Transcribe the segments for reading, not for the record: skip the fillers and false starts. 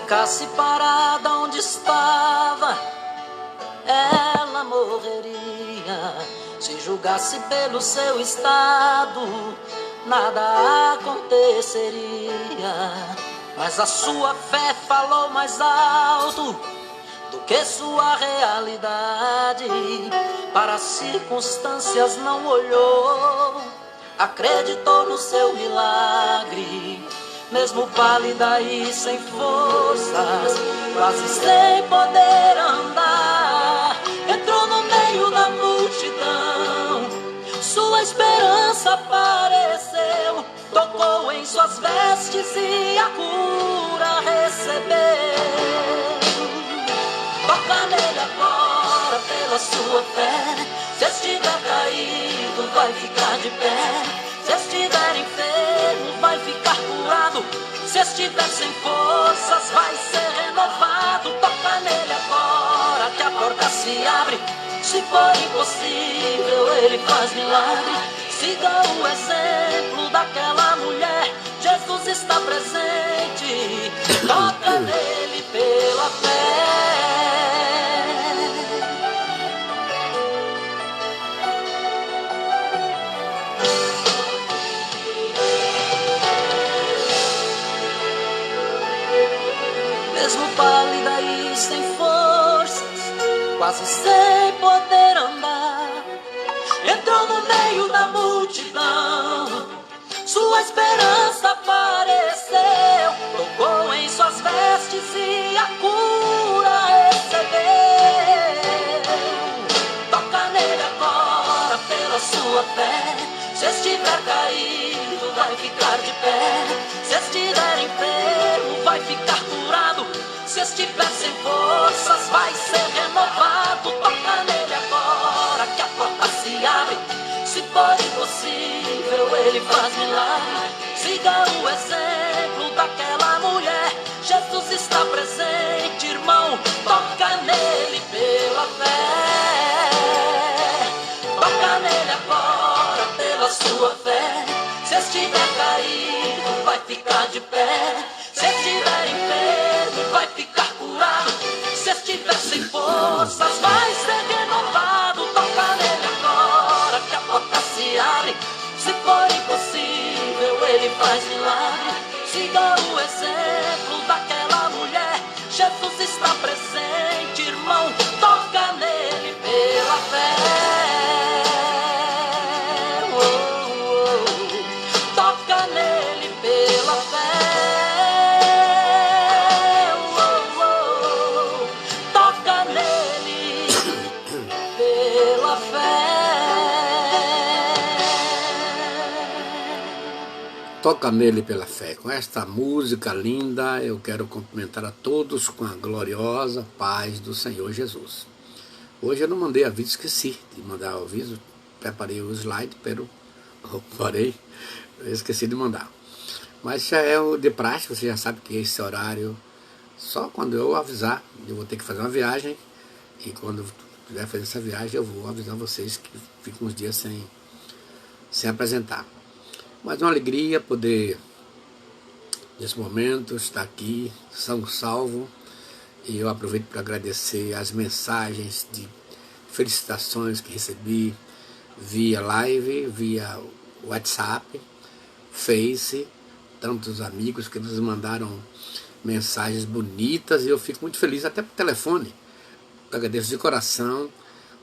ficasse parada onde estava, ela morreria. Se julgasse pelo seu estado, nada aconteceria. Mas a sua fé falou mais alto do que sua realidade. Para as circunstâncias não olhou, acreditou no seu milagre. Mesmo pálida e sem forças, quase sem poder andar, entrou no meio da multidão, sua esperança apareceu, tocou em suas vestes e a cura recebeu. Toca nele agora pela sua fé, se estiver caído vai ficar de pé, se estiver enfermo vai ficar curado, se estiver sem forças vai ser renovado. Toca nele agora que a porta se abre, se for impossível ele faz milagre. Siga o exemplo daquela mulher, Jesus está presente. Toca nele pela fé. Mesmo pálida e sem forças, quase sem poder andar, entrou no meio da multidão, sua esperança apareceu, tocou em suas vestes e a cura recebeu. Toca nele agora pela sua fé, se estiver caído vai ficar de pé, se estiver enfermo vai ficar curado, se estiver sem forças vai ser renovado. Toca nele agora que a porta se abre, se for impossível ele faz milagre. Siga o exemplo daquela mulher, Jesus está presente, irmão. Toca nele pela fé. Toca nele agora pela sua fé, se estiver caído vai ficar de pé, se estiver enfermo vai ficar curado, se estiver sem forças vai ser renovado. Toca nele agora que a porta se abre, se for impossível ele faz milagre. Siga o exemplo daquela mulher, Jesus está presente, irmão. Toca nele pela fé. Toca nele pela fé. Toca nele pela fé. Toca nele pela fé. Com esta música linda, eu quero cumprimentar a todos com a gloriosa paz do Senhor Jesus. Hoje eu não mandei aviso, esqueci de mandar o aviso, preparei o slide, porém, eu esqueci de mandar. Mas já é de prática, você já sabe que esse horário, só quando eu avisar, eu vou ter que fazer uma viagem, e quando eu estiver fazendo essa viagem, eu vou avisar vocês que fico uns dias sem apresentar. Mas é uma alegria poder, nesse momento, estar aqui, são salvo, e eu aproveito para agradecer as mensagens de felicitações que recebi via live, via WhatsApp, Face, tantos amigos que nos mandaram mensagens bonitas, e eu fico muito feliz, até por telefone. Eu agradeço de coração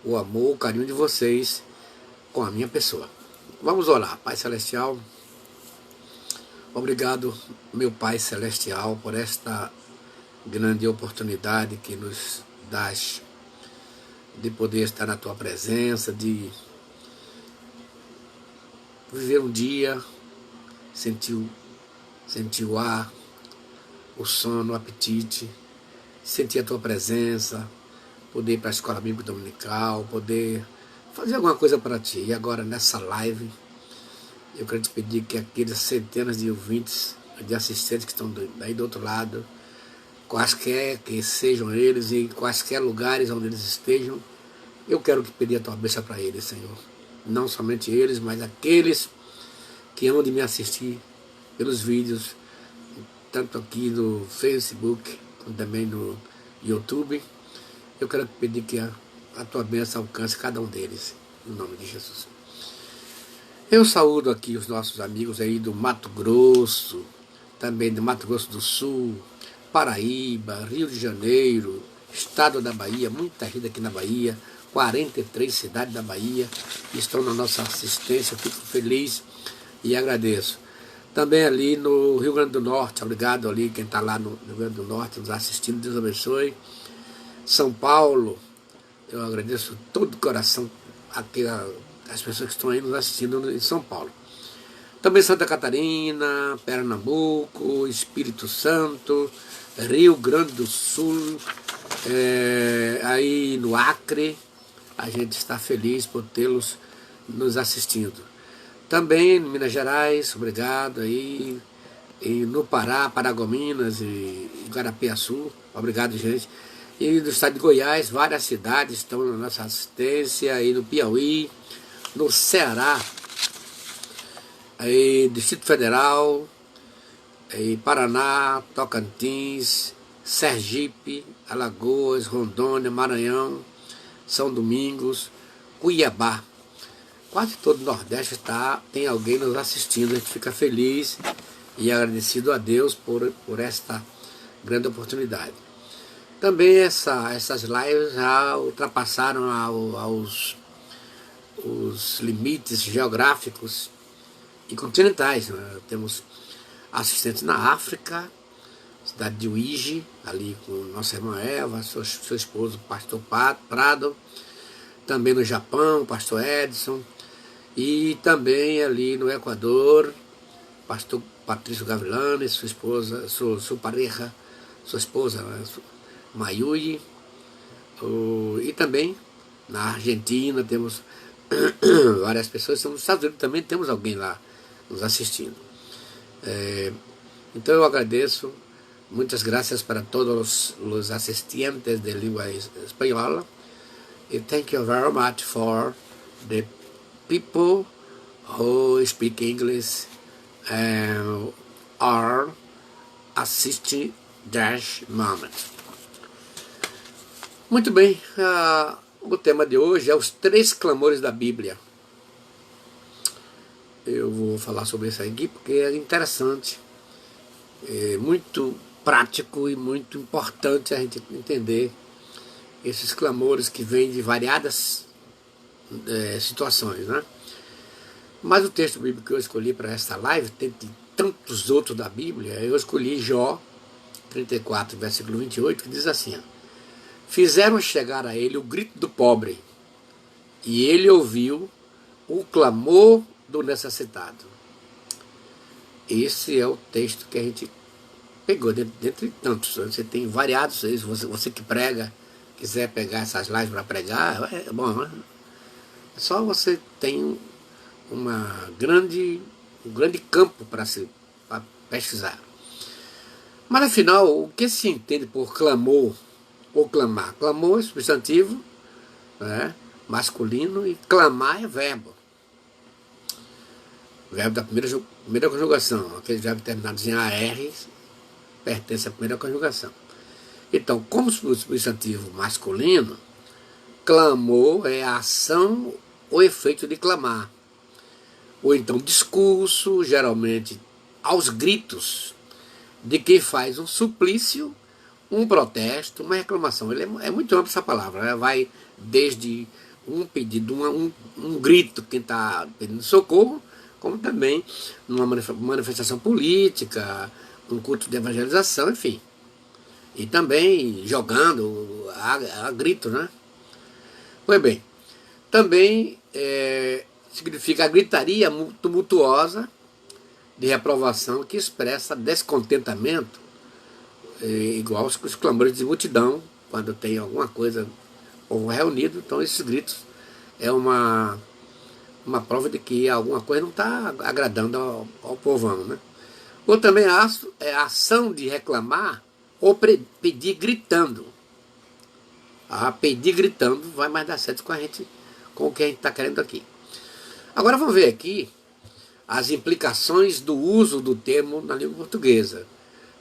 o amor, o carinho de vocês com a minha pessoa. Vamos orar. Pai Celestial, obrigado, meu Pai Celestial, por esta grande oportunidade que nos dás de poder estar na Tua presença, de viver um dia, sentir o ar, o sono, o apetite, sentir a Tua presença, poder ir para a escola bíblica dominical, poder fazer alguma coisa para Ti. E agora nessa live, eu quero te pedir que aqueles centenas de ouvintes, de assistentes que estão daí do outro lado, quaisquer que sejam eles, em quaisquer lugares onde eles estejam, eu quero pedir a Tua bênção para eles, Senhor. Não somente eles, mas aqueles que hão de me assistir pelos vídeos, tanto aqui no Facebook, também no YouTube. Eu quero pedir que a tua bênção alcance cada um deles, em nome de Jesus. Eu saúdo aqui os nossos amigos aí do Mato Grosso, também do Mato Grosso do Sul, Paraíba, Rio de Janeiro, Estado da Bahia, muita gente aqui na Bahia, 43 cidades da Bahia estão na nossa assistência, eu fico feliz e agradeço. Também ali no Rio Grande do Norte, obrigado ali quem está lá no Rio Grande do Norte nos assistindo, Deus abençoe. São Paulo, eu agradeço todo o coração aqui, as pessoas que estão aí nos assistindo em São Paulo. Também Santa Catarina, Pernambuco, Espírito Santo, Rio Grande do Sul, aí no Acre, a gente está feliz por tê-los nos assistindo. Também em Minas Gerais, obrigado aí, e no Pará, Paragominas e Garapiaçu, obrigado gente. E no estado de Goiás, várias cidades estão na nossa assistência, aí no Piauí, no Ceará, aí Distrito Federal, aí Paraná, Tocantins, Sergipe, Alagoas, Rondônia, Maranhão, São Domingos, Cuiabá. Quase todo o Nordeste tem alguém nos assistindo, a gente fica feliz e agradecido a Deus por esta grande oportunidade. Também essas lives já ultrapassaram os limites geográficos e continentais. Temos assistentes na África, cidade de Uíge, ali com nossa irmã Eva, seu esposo, pastor Prado, também no Japão, pastor Edson, e também ali no Equador, pastor Patrício Gavilani, sua esposa, sua pareja, sua esposa, Mayui, e também na Argentina temos várias pessoas, estamos nos Estados Unidos também temos alguém lá nos assistindo. Então eu agradeço, muitas graças para todos os assistentes de língua espanhola, e thank you very much for the people who speak English and are assisting this moment. Muito bem, o tema de hoje é os 3 clamores da Bíblia. Eu vou falar sobre isso aqui porque é interessante, é muito prático e muito importante a gente entender esses clamores que vêm de variadas situações, né? Mas o texto bíblico que eu escolhi para esta live, tem tantos outros da Bíblia, eu escolhi Jó 34, versículo 28, que diz assim: fizeram chegar a ele o grito do pobre, e ele ouviu o clamor do necessitado. Esse é o texto que a gente pegou, dentre tantos. Você tem variados, você que prega, quiser pegar essas lives para pregar, é bom, né? É só você tem um grande campo para pesquisar. Mas afinal, o que se entende por clamor ou clamar? Clamor é substantivo, né, masculino, e clamar é verbo. Verbo da primeira conjugação, aqueles verbos terminados em AR pertence à primeira conjugação. Então, como substantivo masculino, clamor é a ação ou efeito de clamar, ou então discurso, geralmente aos gritos, de quem faz um suplício, um protesto, uma reclamação. É muito ampla essa palavra, né? Vai desde um pedido, um grito, quem está pedindo socorro, como também numa manifestação política, um culto de evangelização, enfim. E também jogando a grito, né? Pois bem, também significa a gritaria tumultuosa de reprovação que expressa descontentamento, igual os clamores de multidão, quando tem alguma coisa, povo reunido. Então esses gritos é uma prova de que alguma coisa não está agradando ao povão, né? Ou também a ação de reclamar ou pedir gritando. Pedir gritando vai mais dar certo com o que a gente está querendo aqui. Agora vamos ver aqui as implicações do uso do termo na língua portuguesa.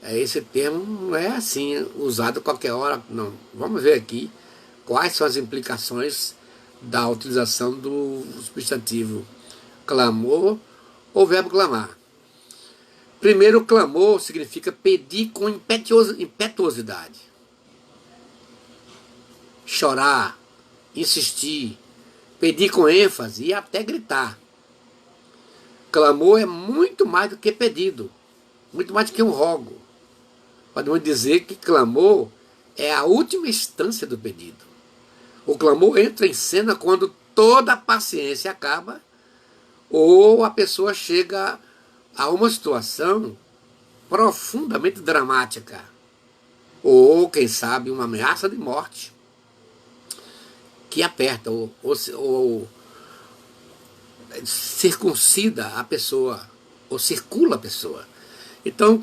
Esse termo não é assim usado a qualquer hora, não. Vamos ver aqui quais são as implicações da utilização do substantivo clamor ou verbo clamar. Primeiro, clamor significa pedir com impetuosidade, chorar, insistir, pedir com ênfase e até gritar. Clamor é muito mais do que pedido, muito mais do que um rogo. Podemos dizer que clamor é a última instância do pedido. O clamor entra em cena quando toda a paciência acaba ou a pessoa chega a uma situação profundamente dramática, ou, quem sabe, uma ameaça de morte que aperta ou circuncida a pessoa, ou circula a pessoa. Então,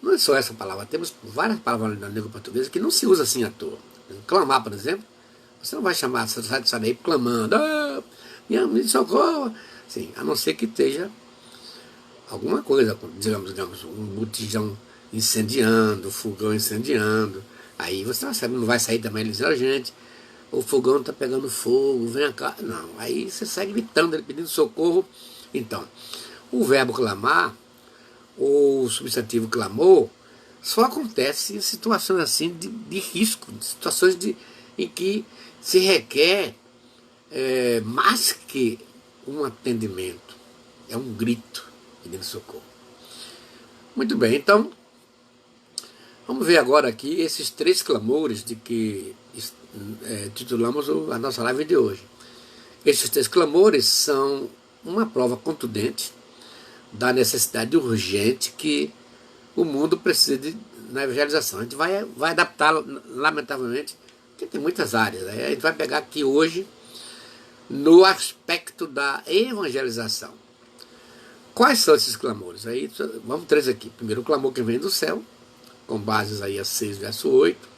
não é só essa palavra, temos várias palavras na língua portuguesa que não se usa assim à toa. Clamar, por exemplo, você não vai chamar, você sai daí clamando, me socorro, sim, a não ser que esteja alguma coisa, digamos, um botijão incendiando, um fogão incendiando, aí você não vai sair também dizendo, gente, o fogão está pegando fogo, vem cá. Não, aí você segue gritando, ele pedindo socorro. Então, o verbo clamar, ou o substantivo clamor, só acontece em situações assim de risco, de situações em que se requer mais que um atendimento, é um grito pedindo socorro. Muito bem, então, vamos ver agora aqui esses 3 clamores de que titulamos a nossa live de hoje. Esses 3 clamores são uma prova contundente da necessidade urgente que o mundo precisa na evangelização. A gente vai adaptar, lamentavelmente, porque tem muitas áreas. Né? A gente vai pegar aqui hoje no aspecto da evangelização. Quais são esses clamores? Aí, vamos 3 aqui. Primeiro, o clamor que vem do céu, com base em Isaías 6, verso 8.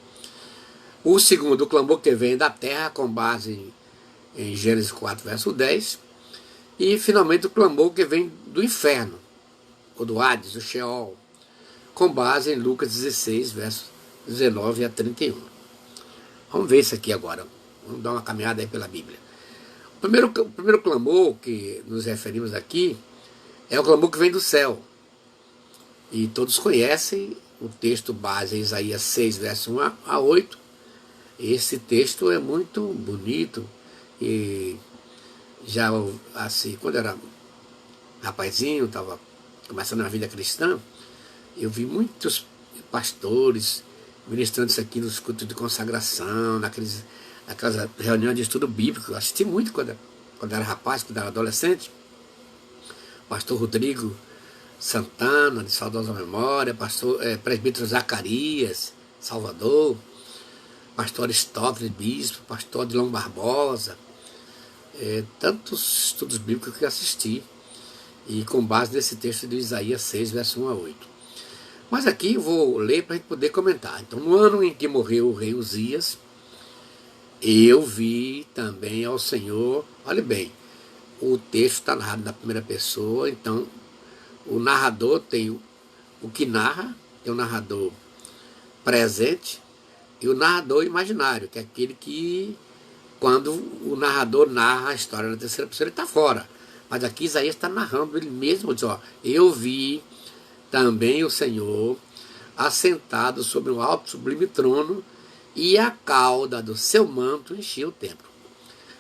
O segundo, o clamor que vem da terra, com base em Gênesis 4, verso 10. E, finalmente, o clamor que vem do inferno, ou do Hades, do Sheol, com base em Lucas 16, versos 19 a 31. Vamos ver isso aqui agora. Vamos dar uma caminhada aí pela Bíblia. O primeiro clamor que nos referimos aqui é o clamor que vem do céu. E todos conhecem o texto base em Isaías 6, verso 1 a 8. Esse texto é muito bonito. E já assim, quando eu era rapazinho, estava começando a vida cristã, eu vi muitos pastores ministrando isso aqui nos cultos de consagração, naquelas reuniões de estudo bíblico. Eu assisti muito quando era rapaz, quando era adolescente. Pastor Rodrigo Santana, de saudosa memória, presbítero Zacarias, Salvador, pastor Aristóteles Bispo, pastor Adilão Barbosa, tantos estudos bíblicos que eu assisti, e com base nesse texto de Isaías 6, verso 1 a 8. Mas aqui eu vou ler para a gente poder comentar. Então, no ano em que morreu o rei Uzias, eu vi também ao Senhor, olha bem, o texto está narrado na primeira pessoa, então o narrador tem o que narra, tem o narrador presente e o narrador imaginário, que é aquele que, quando o narrador narra a história na terceira pessoa, ele está fora. Mas aqui Isaías está narrando ele mesmo, diz, eu vi também o Senhor assentado sobre um alto sublime trono, e a cauda do seu manto enchia o templo.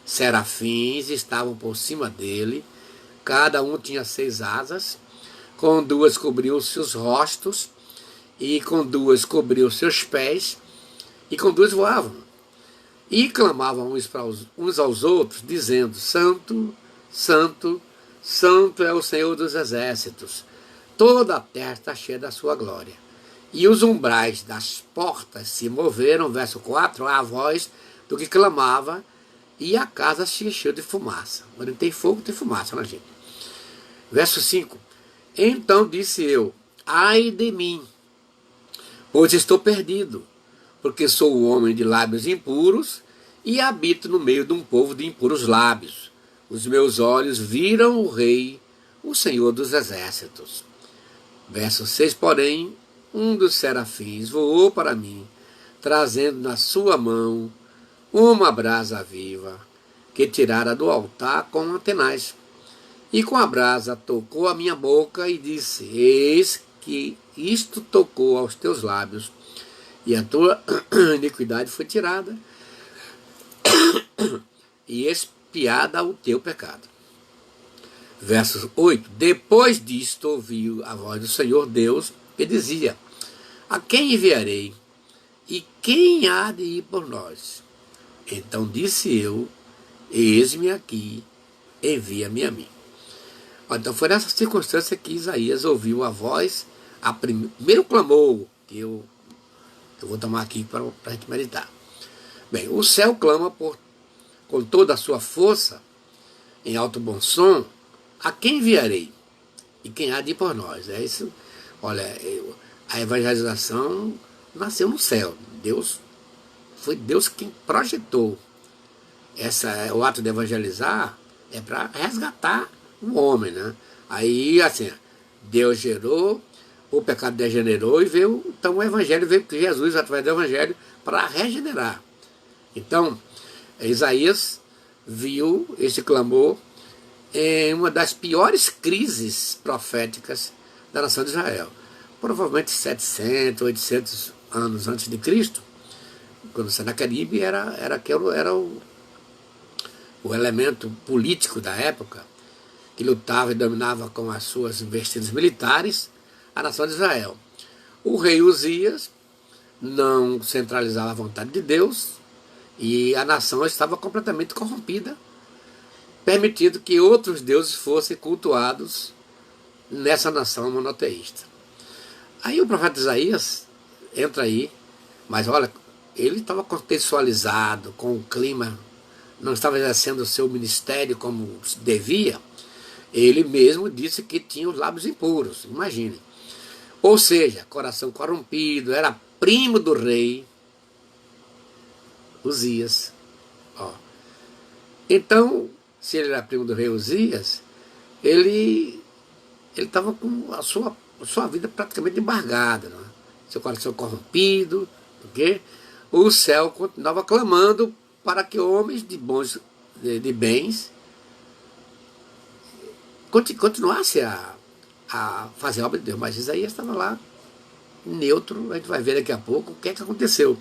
Serafins estavam por cima dele, cada um tinha 6 asas, com 2 cobriam os seus rostos, e com 2 cobriam os seus pés, e com 2 voavam. E clamavam uns aos outros, dizendo, Santo, Santo, Santo é o Senhor dos exércitos, toda a terra está cheia da sua glória. E os umbrais das portas se moveram, verso 4, à voz do que clamava, e a casa se encheu de fumaça. Quando tem fogo, tem fumaça, né, gente? Verso 5. Então disse eu, ai de mim, pois estou perdido, porque sou um homem de lábios impuros e habito no meio de um povo de impuros lábios. Os meus olhos viram o Rei, o Senhor dos exércitos. Verso 6, porém, um dos serafins voou para mim, trazendo na sua mão uma brasa viva, que tirara do altar com antenais. E com a brasa tocou a minha boca e disse: eis que isto tocou aos teus lábios, e a tua iniquidade foi tirada, e expiada o teu pecado. Verso 8. Depois disto ouviu a voz do Senhor Deus, que dizia: a quem enviarei? E quem há de ir por nós? Então disse eu: eis-me aqui, envia-me a mim. Então foi nessa circunstância que Isaías ouviu a voz, primeiro clamou, que eu vou tomar aqui para a gente meditar. Bem, o céu clama com toda a sua força, em alto bom som: a quem enviarei? E quem há de ir por nós? É isso. Olha, a evangelização nasceu no céu. Foi Deus quem projetou. O ato de evangelizar é para resgatar o homem, né? Aí, assim, Deus gerou, o pecado degenerou e veio, então o evangelho veio com Jesus através do evangelho para regenerar. Então, Isaías viu esse clamor em uma das piores crises proféticas da nação de Israel. Provavelmente 700, 800 anos antes de Cristo, quando Senaqueribe era o elemento político da época, que lutava e dominava com as suas investidas militares a nação de Israel. O rei Uzias não centralizava a vontade de Deus e a nação estava completamente corrompida, permitindo que outros deuses fossem cultuados nessa nação monoteísta. Aí o profeta Isaías entra aí, mas olha, ele estava contextualizado com o clima, não estava exercendo o seu ministério como devia. Ele mesmo disse que tinha os lábios impuros, imagine. Ou seja, coração corrompido, era primo do rei Uzias. Então, se ele era primo do rei Uzias, ele estava com a sua vida praticamente embargada, né? Seu coração corrompido, porque o céu continuava clamando para que homens de bens continuassem a fazer a obra de Deus. Mas Isaías estava lá, neutro. A gente vai ver daqui a pouco o que é que aconteceu.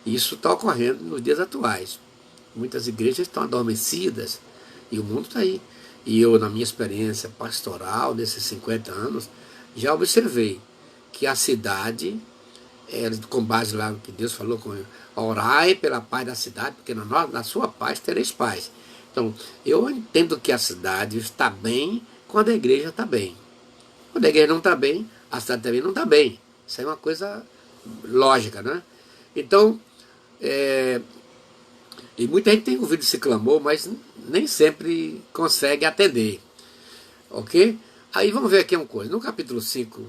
Isso está ocorrendo nos dias atuais. Muitas igrejas estão adormecidas e o mundo está aí. E eu, na minha experiência pastoral desses 50 anos, já observei que a cidade, com base lá no que Deus falou, orai pela paz da cidade, porque na sua paz tereis paz. Então, eu entendo que a cidade está bem quando a igreja está bem. Quando a igreja não está bem, a cidade também não está bem. Isso é uma coisa lógica, né? Então, e muita gente tem ouvido esse clamor, mas nem sempre consegue atender. Ok? Aí vamos ver aqui uma coisa. No capítulo 5,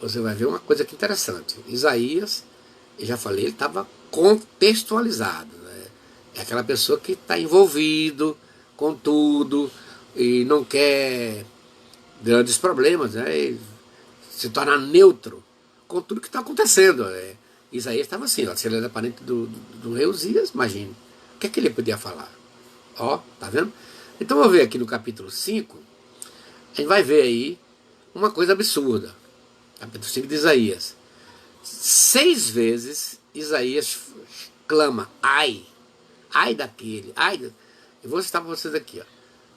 você vai ver uma coisa que interessante. Isaías, eu já falei, ele estava contextualizado. Né? É aquela pessoa que está envolvido com tudo e não quer grandes problemas, né? E se torna neutro com tudo que está acontecendo. Né? Isaías estava assim, se ele era parente do rei Uzias, imagine. O que é que ele podia falar? Tá vendo? Então vamos ver aqui no capítulo 5, a gente vai ver aí uma coisa absurda. Capítulo 5 de Isaías. 6 vezes Isaías clama: ai daquele, eu vou citar para vocês aqui.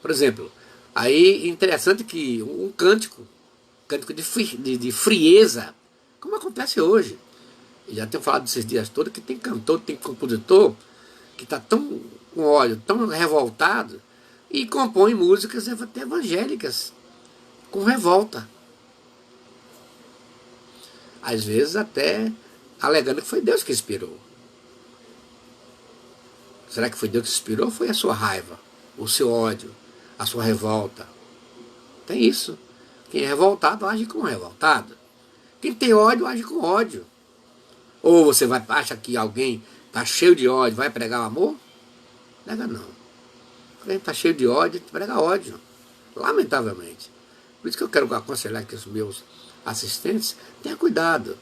Por exemplo, aí interessante que um cântico de frieza, como acontece hoje. Eu já tenho falado desses dias todos que tem cantor, tem compositor que está tão com ódio, tão revoltado, e compõe músicas até evangélicas com revolta. Às vezes até alegando que foi Deus que inspirou. Será que foi Deus que inspirou ou foi a sua raiva, o seu ódio, a sua revolta? Tem isso. Quem é revoltado age como revoltado. Quem tem ódio age com ódio. Ou você acha que alguém está cheio de ódio, vai pregar o amor? Nega não. Quem está cheio de ódio, prega ódio. Lamentavelmente. Por isso que eu quero aconselhar aqui os meus assistentes, tenha cuidado.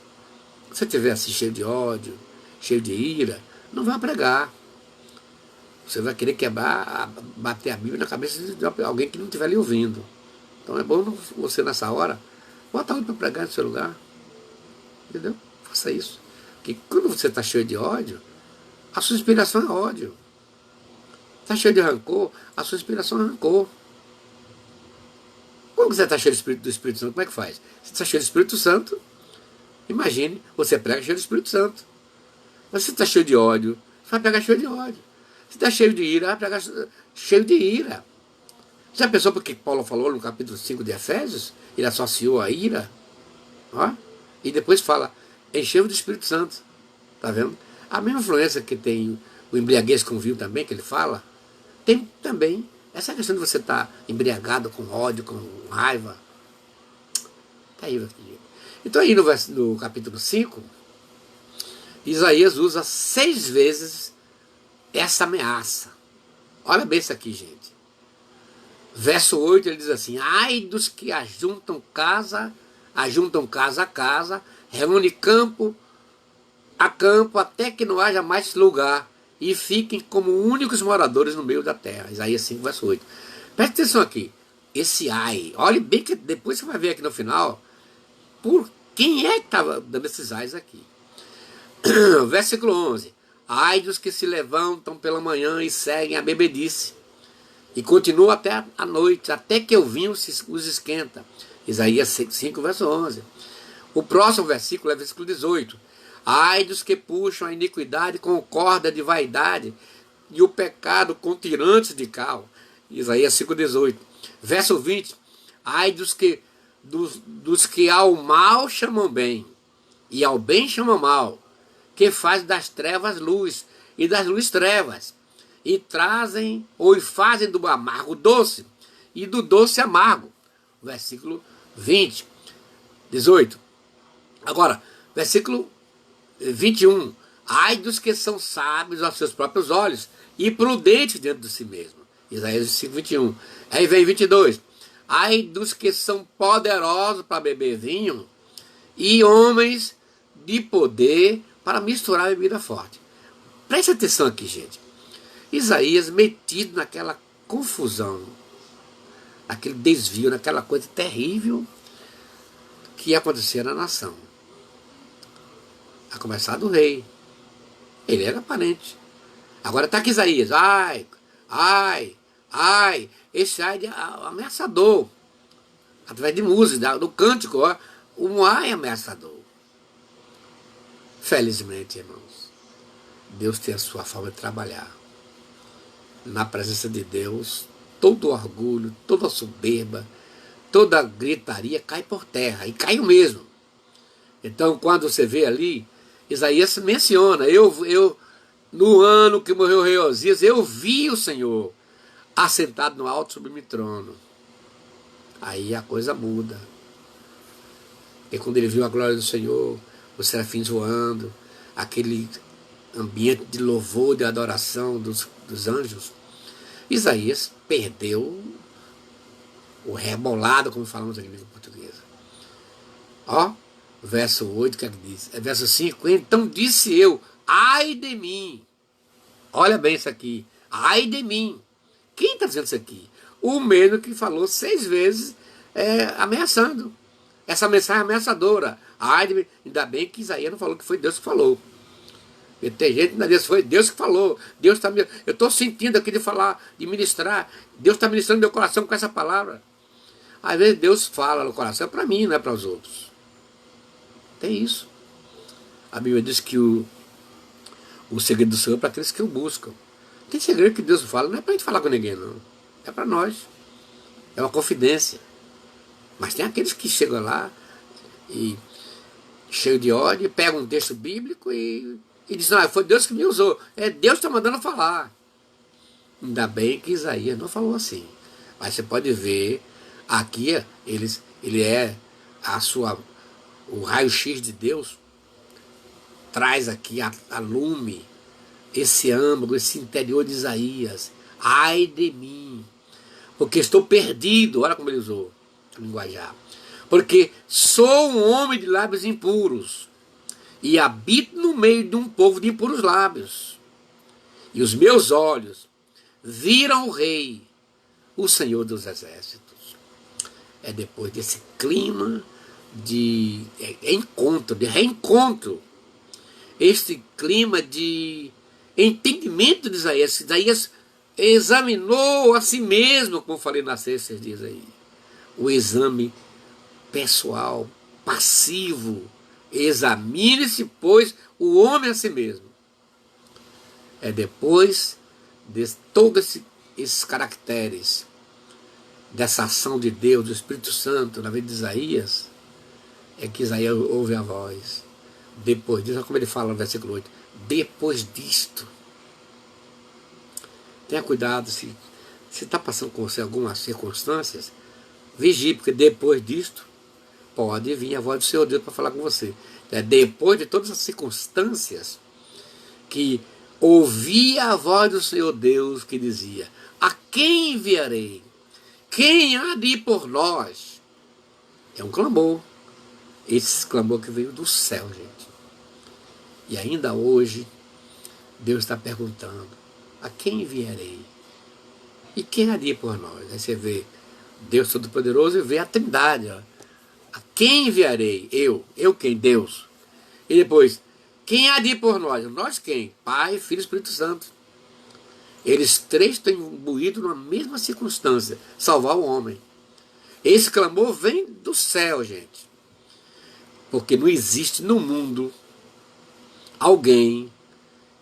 Se você estiver assim cheio de ódio, cheio de ira, não vá pregar. Você vai querer quebrar, bater a Bíblia na cabeça de alguém que não estiver lhe ouvindo. Então é bom você, nessa hora, bota alguém para pregar no seu lugar. Entendeu? Faça isso. Porque quando você está cheio de ódio, a sua inspiração é ódio. Está cheio de rancor, a sua inspiração é rancor. Quando você está cheio do Espírito Santo, como é que faz? Você está cheio do Espírito Santo, imagine, você prega cheio do Espírito Santo. Mas se você está cheio de ódio, você vai pregar cheio de ódio. Se está cheio de ira, vai pregar cheio de ira. Já pensou porque Paulo falou no capítulo 5 de Efésios? Ele associou a ira. Ó, e depois fala, encheu do Espírito Santo. Está vendo? A mesma influência que tem o embriaguez com vinho também, que ele fala, tem também essa questão de você estar embriagado com ódio, com raiva. Está aí, aqui. Então aí no capítulo 5, Isaías usa 6 vezes essa ameaça. Olha bem isso aqui, gente. Verso 8 ele diz assim, ai dos que ajuntam casa a casa, reúne campo a campo, até que não haja mais lugar, e fiquem como únicos moradores no meio da terra. Isaías 5, verso 8. Preste atenção aqui. Esse ai, olhe bem que depois você vai ver aqui no final, por quem é que estava dando esses ais aqui. Versículo 11. Ai dos que se levantam pela manhã e seguem a bebedice, e continuam até a noite, até que o vinho os esquenta. Isaías 5, verso 11. O próximo versículo é versículo 18. Ai dos que puxam a iniquidade com corda de vaidade, e o pecado com tirantes de cal. Isaías 5, 18. Verso 20. Ai dos que ao mal chamam bem, e ao bem chamam mal, que faz das trevas luz, e das luzes trevas, e trazem, ou fazem do amargo doce, e do doce amargo. Versículo 20, 18. Agora, versículo 21. Ai dos que são sábios aos seus próprios olhos, e prudentes dentro de si mesmo. Isaías 5, 21. Aí vem 22. Ai dos que são poderosos para beber vinho, e homens de poder para misturar bebida forte. Preste atenção aqui, gente. Isaías metido naquela confusão, naquele desvio, naquela coisa terrível que ia acontecer na nação. A começar do rei. Ele era parente. Agora está aqui Isaías. Ai, ai, ai. Esse ai ameaçador. Através de música, do cântico, ó, um ai ameaçador. Felizmente, irmãos, Deus tem a sua forma de trabalhar. Na presença de Deus, todo orgulho, toda soberba, toda gritaria cai por terra, e caiu mesmo. Então, quando você vê ali, Isaías menciona, eu no ano que morreu o rei Osias, eu vi o Senhor assentado no alto sublime trono. Aí a coisa muda. E quando ele viu a glória do Senhor, os serafins voando, aquele ambiente de louvor, de adoração dos anjos, Isaías perdeu o rebolado, como falamos aqui na língua portuguesa. Ó, verso 8, que diz? É verso 5. Então disse eu, ai de mim. Olha bem isso aqui. Ai de mim. Quem está dizendo isso aqui? O mesmo que falou 6 vezes ameaçando. Essa mensagem ameaçadora. Ai de mim. Ainda bem que Isaías não falou que foi Deus que falou. E tem gente que ainda diz, foi Deus que falou. Deus tá me, eu estou sentindo aqui de falar, de ministrar. Deus está ministrando meu coração com essa palavra. Às vezes Deus fala no coração para mim, não é para os outros. Tem isso. A Bíblia diz que o segredo do Senhor é para aqueles que o buscam. Tem segredo que Deus fala, não é para a gente falar com ninguém, não. É para nós. É uma confidência. Mas tem aqueles que chegam lá e cheio de ódio, pegam um texto bíblico e dizem, não, foi Deus que me usou. É Deus que está mandando falar. Ainda bem que Isaías não falou assim. Mas você pode ver, aqui ele é o raio-x de Deus, traz aqui a lume, esse âmago, esse interior de Isaías. Ai de mim, porque estou perdido. Olha como ele usou a linguajar. porque sou um homem de lábios impuros, e habito no meio de um povo de impuros lábios. E os meus olhos viram o Rei, o Senhor dos Exércitos. É depois desse clima de encontro, de reencontro, este clima de entendimento de Isaías. Isaías examinou a si mesmo, como falei na sexta, diz aí. O exame pessoal, passivo. Examine-se, pois, o homem a si mesmo. É depois de todos esses caracteres, dessa ação de Deus, do Espírito Santo, na vida de Isaías, é que Isaías ouve a voz. Depois disso, como ele fala no versículo 8, depois disto. Tenha cuidado, se está passando com você algumas circunstâncias, vigie, porque depois disto, pode vir a voz do Senhor Deus para falar com você. É depois de todas as circunstâncias que ouvi a voz do Senhor Deus que dizia: a quem enviarei? Quem há de ir por nós? É um clamor. Esse clamor que veio do céu, gente. E ainda hoje, Deus está perguntando: a quem enviarei? E quem há de ir por nós? Aí você vê Deus Todo-Poderoso e vê a Trindade, ó. A quem enviarei? Eu. Eu quem? Deus. E depois, quem há de ir por nós? Nós quem? Pai, Filho e Espírito Santo. Eles três estão imbuídos na mesma circunstância, salvar o homem. Esse clamor vem do céu, gente. Porque não existe no mundo alguém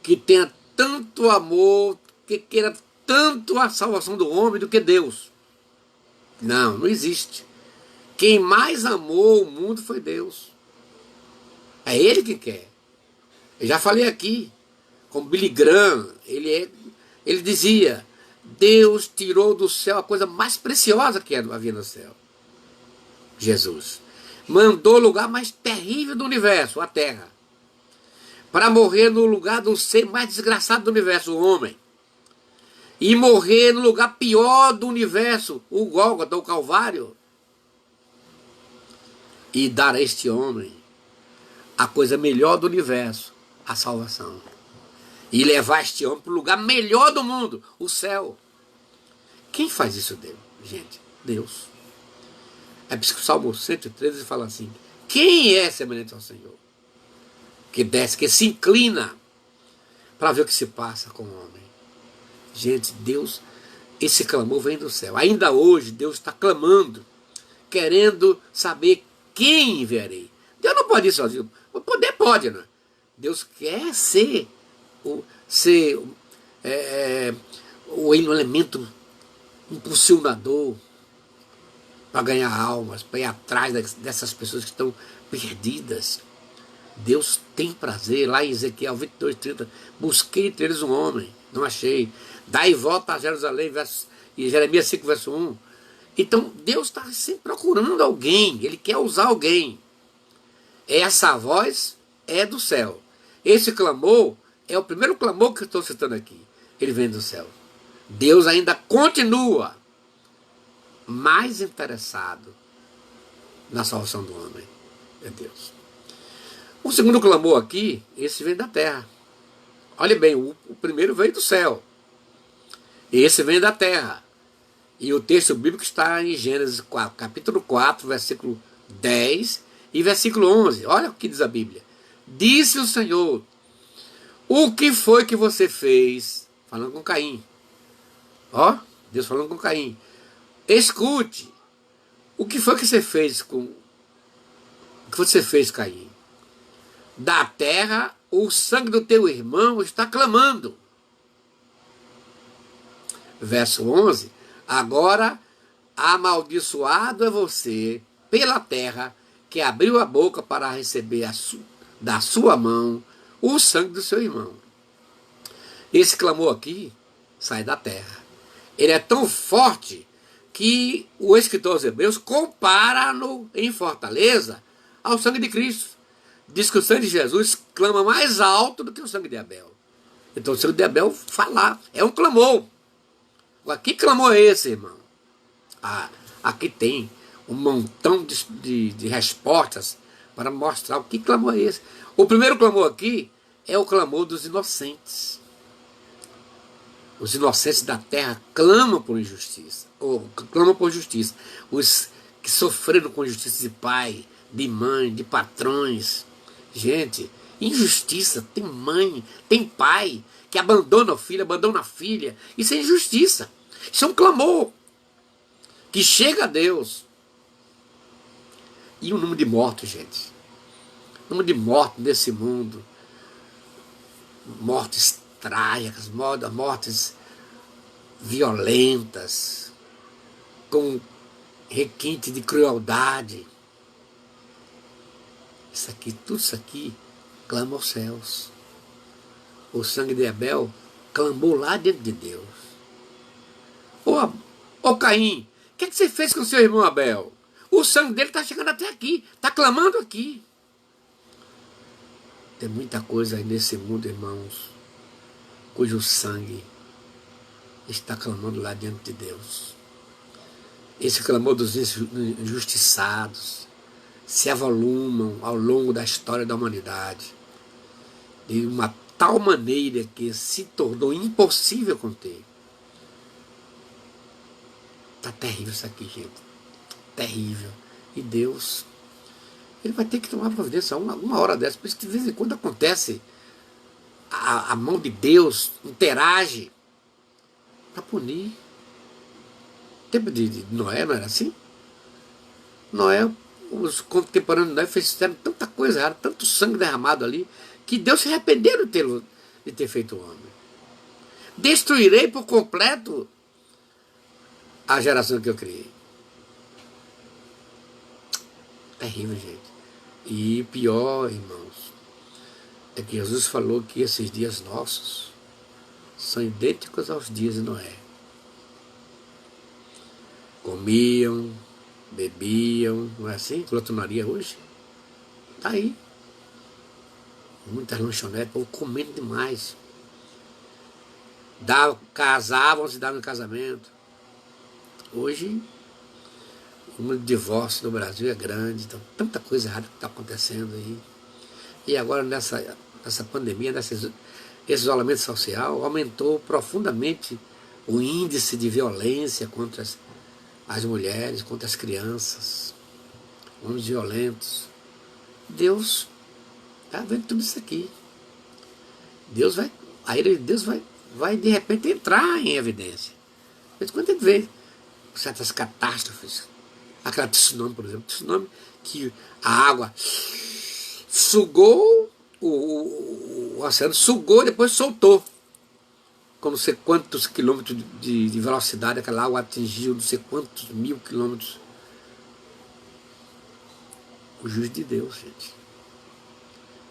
que tenha tanto amor, que queira tanto a salvação do homem do que Deus. Não, não existe. Quem mais amou o mundo foi Deus. É Ele que quer. Eu já falei aqui, como Billy Graham, ele dizia: Deus tirou do céu a coisa mais preciosa que havia no céu. Jesus. Mandou o lugar mais terrível do universo, a terra, para morrer no lugar do ser mais desgraçado do universo, o homem. E morrer no lugar pior do universo, o Gólgota, o Calvário. E dar a este homem a coisa melhor do universo, a salvação. E levar este homem para o lugar melhor do mundo, o céu. Quem faz isso, Deus? Gente, Deus. É por isso que o Salmo 113 fala assim: quem é semelhante ao Senhor? Que desce, que se inclina para ver o que se passa com o homem. Gente, Deus, esse clamor vem do céu. Ainda hoje Deus está clamando, querendo saber quem enviarei. Deus não pode ir sozinho. O poder pode, não é? Deus quer ser o elemento impulsionador para ganhar almas, para ir atrás dessas pessoas que estão perdidas. Deus tem prazer. Lá em Ezequiel 22:30, busquei entre eles um homem, não achei. Dai volta a Jerusalém, e Jeremias 5, verso 1. Então Deus está sempre procurando alguém, Ele quer usar alguém. Essa voz é do céu. Esse clamor é o primeiro clamor que eu estou citando aqui. Ele vem do céu. Deus ainda continua mais interessado na salvação do homem. É Deus. O segundo clamor aqui, esse vem da terra. Olha bem, o primeiro veio do céu. Esse vem da terra. E o texto bíblico está em Gênesis 4, capítulo 4, versículo 10 e versículo 11. Olha o que diz a Bíblia. Disse o Senhor: o que foi que você fez? Falando com Caim. Ó, Deus falando com Caim. Escute. O que foi que você fez com... O que você fez, Caim? Da terra o sangue do teu irmão está clamando. Verso 11. Agora amaldiçoado é você pela terra que abriu a boca para receber da sua mão o sangue do seu irmão. Esse clamor aqui sai da terra. Ele é tão forte que o escritor aos Hebreus compara-no em fortaleza ao sangue de Cristo. Diz que o sangue de Jesus clama mais alto do que o sangue de Abel. Então o sangue de Abel falar, é um clamor. Que clamor é esse, irmão? Ah, aqui tem um montão de respostas para mostrar o que clamor é esse. O primeiro clamor aqui é o clamor dos inocentes. Os inocentes da terra clamam por injustiça, ou clamam por justiça. Os que sofreram com injustiça de pai, de mãe, de patrões. Gente, injustiça, tem mãe, tem pai que abandona o filho, abandona a filha. Isso é injustiça. Isso é um clamor que chega a Deus. E o número de mortos, gente. O número de mortos desse mundo. Mortes trágicas, mortes violentas, com requinte de crueldade. Tudo isso aqui clama aos céus. O sangue de Abel clamou lá dentro de Deus. Ô Caim, o que você fez com seu irmão Abel? O sangue dele está chegando até aqui, está clamando aqui. Tem muita coisa aí nesse mundo, irmãos, cujo sangue está clamando lá dentro de Deus. Esse clamor dos injustiçados se avolumam ao longo da história da humanidade de uma tal maneira que se tornou impossível conter. Está terrível isso aqui, gente. Terrível. E Deus, Ele vai ter que tomar providência uma hora dessa. Por isso que de vez em quando acontece, a mão de Deus interage para punir. No tempo de Noé não era assim? Noé, os contemporâneos de Noé fizeram tanta coisa errada, tanto sangue derramado ali, que Deus se arrependeu de ter feito o homem. Destruirei por completo a geração que eu criei. Terrível, gente. E pior, irmãos, é que Jesus falou que esses dias nossos são idênticos aos dias de Noé. Comiam, bebiam, não é assim? Glotonaria hoje? Está aí. Muitas lanchonetes, povo comendo demais. Casavam, se davam em casamento. Hoje, o número de divórcio no Brasil é grande, então tanta coisa errada que está acontecendo aí. E agora nessa pandemia, esse isolamento social, aumentou profundamente o índice de violência contra as mulheres, contra as crianças, homens violentos. Deus está vendo tudo isso aqui. A ira de Deus vai de repente entrar em evidência. De vez em quando ele vê certas catástrofes. Aquela tsunami, por exemplo, tsunami que a água sugou, o oceano sugou e depois soltou. Com não sei quantos quilômetros de velocidade, aquela água atingiu não sei quantos mil quilômetros. O juízo de Deus, gente.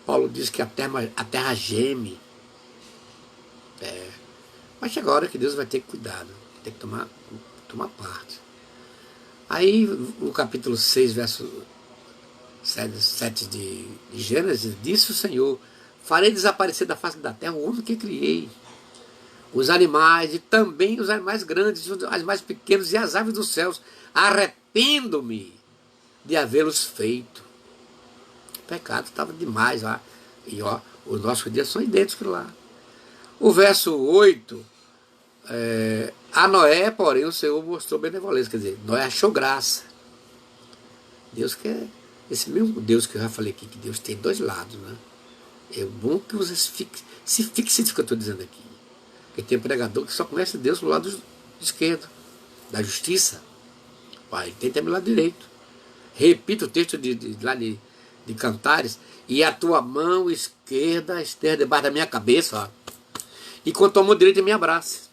Paulo diz que a terra geme. Mas chega a hora que Deus vai ter que cuidar, né? Tem que tomar parte. Aí, no capítulo 6, verso 7 de Gênesis, disse o Senhor: farei desaparecer da face da terra o homem que criei, os animais e também os animais grandes, os animais pequenos e as aves dos céus. Arrependo-me de havê-los feito. O pecado estava demais lá. E os nossos dias são idênticos lá. O verso 8, a Noé, porém, o Senhor mostrou benevolência. Quer dizer, Noé achou graça. Deus quer, esse mesmo Deus que eu já falei aqui, que Deus tem dois lados, né? É bom que você se fixe nisso que eu estou dizendo aqui. Porque tem pregador que só conhece Deus do lado esquerdo, da justiça. Pai, tem também do lado direito. Repito o texto lá de Cantares: e a tua mão esquerda esteja debaixo da minha cabeça, ó, e com a tua mão direita me abrace.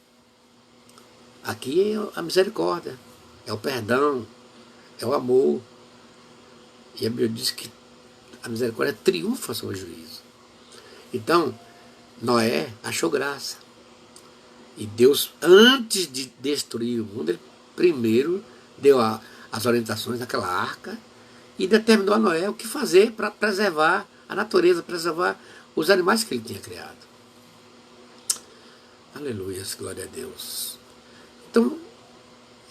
Aqui é a misericórdia, é o perdão, é o amor. E a Bíblia diz que a misericórdia triunfa sobre o juízo. Então, Noé achou graça. E Deus, antes de destruir o mundo, ele primeiro deu as orientações daquela arca e determinou a Noé o que fazer para preservar a natureza, preservar os animais que ele tinha criado. Aleluia, glória a Deus. Então,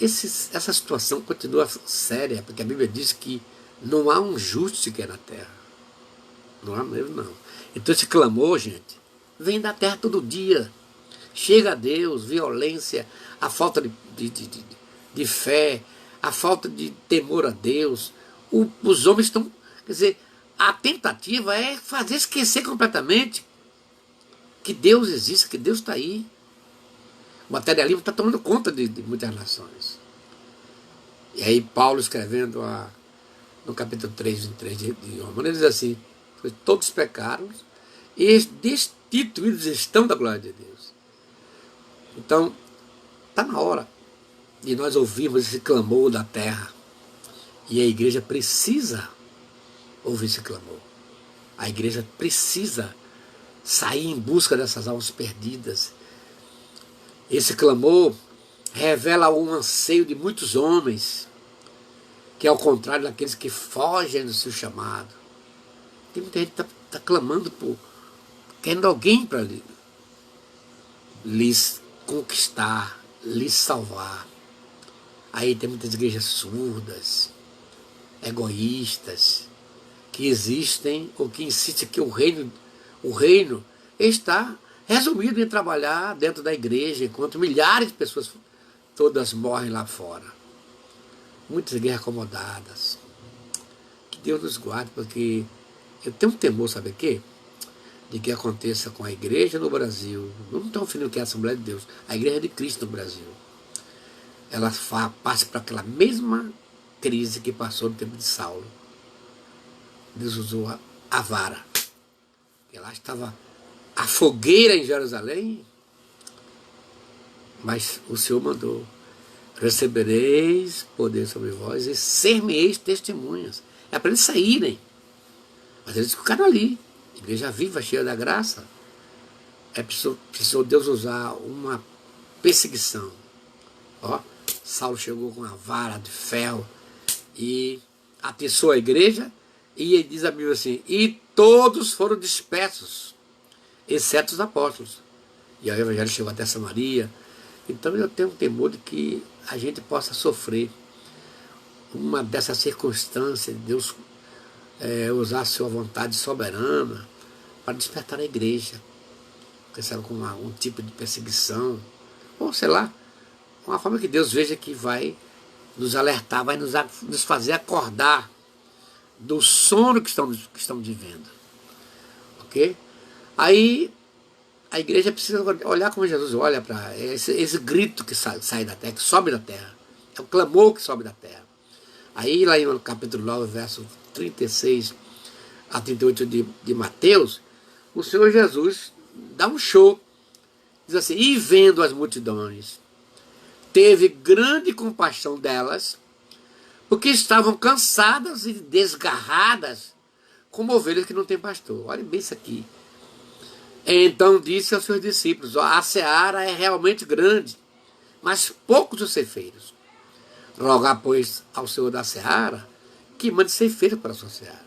essa situação continua séria, porque a Bíblia diz que não há um justo sequer na terra. Não há mesmo, não. Então esse clamor, gente, vem da terra todo dia. Chega a Deus, violência, a falta de fé, a falta de temor a Deus. Os homens estão... Quer dizer, a tentativa é fazer esquecer completamente que Deus existe, que Deus está aí. O materialismo está tomando conta de muitas nações. E aí Paulo escrevendo no capítulo 3, 23 de Romanos, ele diz assim: todos pecaram e destituídos estão da glória de Deus. Então, está na hora de nós ouvirmos esse clamor da terra. E a igreja precisa ouvir esse clamor. A igreja precisa sair em busca dessas almas perdidas. Esse clamor revela um anseio de muitos homens, que é ao contrário daqueles que fogem do seu chamado. Tem muita gente que está clamando querendo alguém para lhes conquistar, lhes salvar. Aí tem muitas igrejas surdas, egoístas, que existem ou que insistem que o reino está resumido em trabalhar dentro da igreja, enquanto milhares de pessoas todas morrem lá fora. Muitas igrejas acomodadas. Que Deus nos guarde, porque eu tenho um temor, sabe o quê? De que aconteça com a igreja no Brasil. Não estou referindo que é a Assembleia de Deus, a igreja de Cristo no Brasil. Ela passa por aquela mesma crise que passou no tempo de Saulo. Deus usou a vara. E lá estava a fogueira em Jerusalém, mas o Senhor mandou: recebereis poder sobre vós e ser-me-eis testemunhas. É para eles saírem, mas eles ficaram ali. Igreja viva, cheia da graça. Precisou Deus usar uma perseguição. Ó, Saulo chegou com uma vara de ferro e atiçou a igreja, e diz a Bíblia assim: e todos foram dispersos, exceto os apóstolos. E aí o evangelho chegou até Samaria. Então eu tenho um temor de que a gente possa sofrer uma dessas circunstâncias, de Deus usar a sua vontade soberana para despertar a igreja, com um tipo de perseguição, ou sei lá, uma forma que Deus veja que vai nos alertar, vai nos fazer acordar do sono que estamos vivendo. Ok? Aí a igreja precisa olhar como Jesus olha para esse grito que sai da terra, que sobe da terra. É o clamor que sobe da terra. Aí lá no capítulo 9, verso 36 a 38 de Mateus, o Senhor Jesus dá um show. Diz assim: e vendo as multidões, teve grande compaixão delas, porque estavam cansadas e desgarradas, como ovelhas que não têm pastor. Olha bem isso aqui. Então disse aos seus discípulos: a seara é realmente grande, mas poucos os ceifeiros. Rogar, pois, ao Senhor da seara que mande ceifeiros para a sua seara.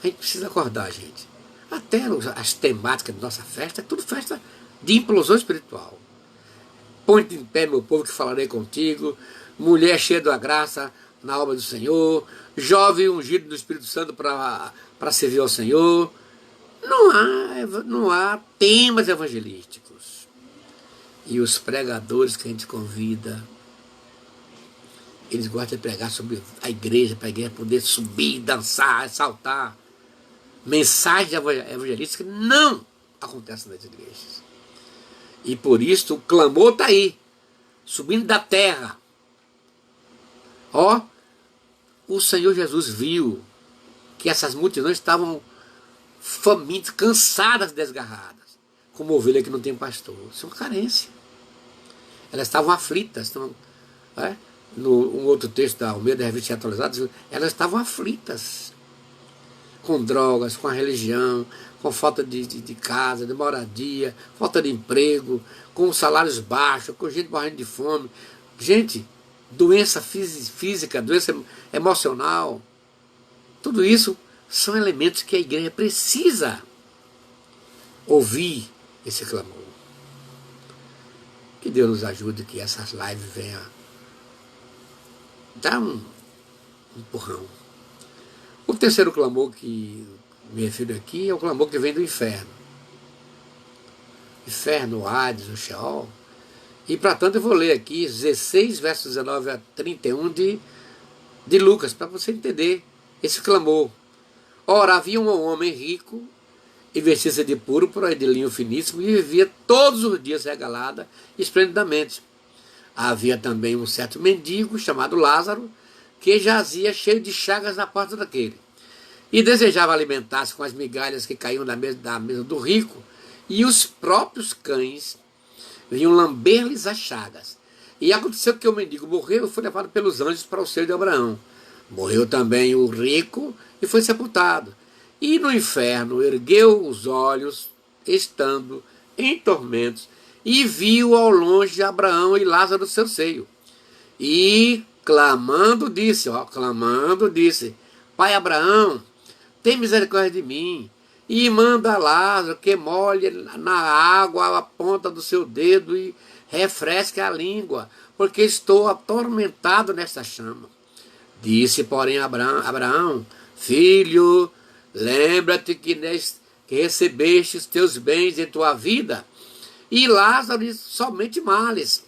A gente precisa acordar, gente. Até as temáticas da nossa festa, é tudo festa de implosão espiritual. Põe-te em pé, meu povo, que falarei contigo. Mulher cheia da graça na obra do Senhor. Jovem ungido do Espírito Santo para servir ao Senhor. Não há temas evangelísticos. E os pregadores que a gente convida, eles gostam de pregar sobre a igreja, para a igreja poder subir, dançar, saltar. Mensagem evangelística não acontece nas igrejas. E por isso o clamor está aí, subindo da terra. Ó, o Senhor Jesus viu que essas multidões estavam famintas, cansadas, desgarradas, como ovelha que não tem pastor. Isso é uma carência. Elas estavam aflitas. Um outro texto da Almeida, Revista Atualizada, elas estavam aflitas com drogas, com a religião, com falta de casa, de moradia, falta de emprego, com salários baixos, com gente morrendo de fome. Gente, doença física, doença emocional, tudo isso são elementos que a igreja precisa ouvir esse clamor. Que Deus nos ajude, que essas lives venham dar um empurrão. O terceiro clamor que me refiro aqui é o clamor que vem do inferno. Inferno, o Hades, o Sheol. E, para tanto, eu vou ler aqui 16, versos 19 a 31 de Lucas, para você entender esse clamor. Ora, havia um homem rico, e vestia-se de púrpura e de linho finíssimo, e vivia todos os dias regalada esplendidamente. Havia também um certo mendigo, chamado Lázaro, que jazia cheio de chagas na porta daquele, e desejava alimentar-se com as migalhas que caíam da mesa do rico, e os próprios cães vinham lamber-lhes as chagas. E aconteceu que o mendigo morreu e foi levado pelos anjos para o seio de Abraão. Morreu também o rico e foi sepultado. E no inferno ergueu os olhos, estando em tormentos, e viu ao longe Abraão e Lázaro no seu seio. E clamando disse, Pai Abraão, tem misericórdia de mim, e manda Lázaro que molhe na água a ponta do seu dedo e refresque a língua, porque estou atormentado nesta chama. Disse, porém, Abraão, filho, lembra-te que recebeste os teus bens em tua vida, e Lázaro somente males.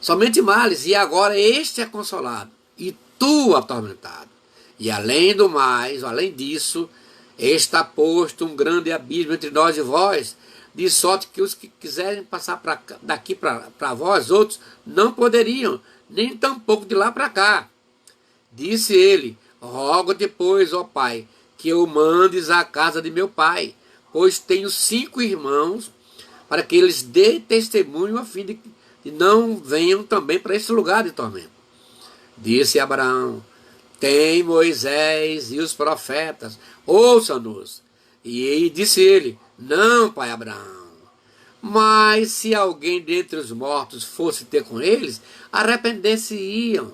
Somente males, e agora este é consolado, e tu atormentado. E além do mais, além disso, está posto um grande abismo entre nós e vós, de sorte que os que quiserem passar daqui para vós outros não poderiam, nem tampouco de lá para cá. Disse ele, rogo-te, pois, ó Pai, que eu mandes à casa de meu pai, pois tenho 5 irmãos, para que eles dê testemunho a fim de não venham também para esse lugar de tormento. Disse Abraão, tem Moisés e os profetas, ouça-nos. E disse ele, não, pai Abraão, mas se alguém dentre os mortos fosse ter com eles, arrepender-se-iam.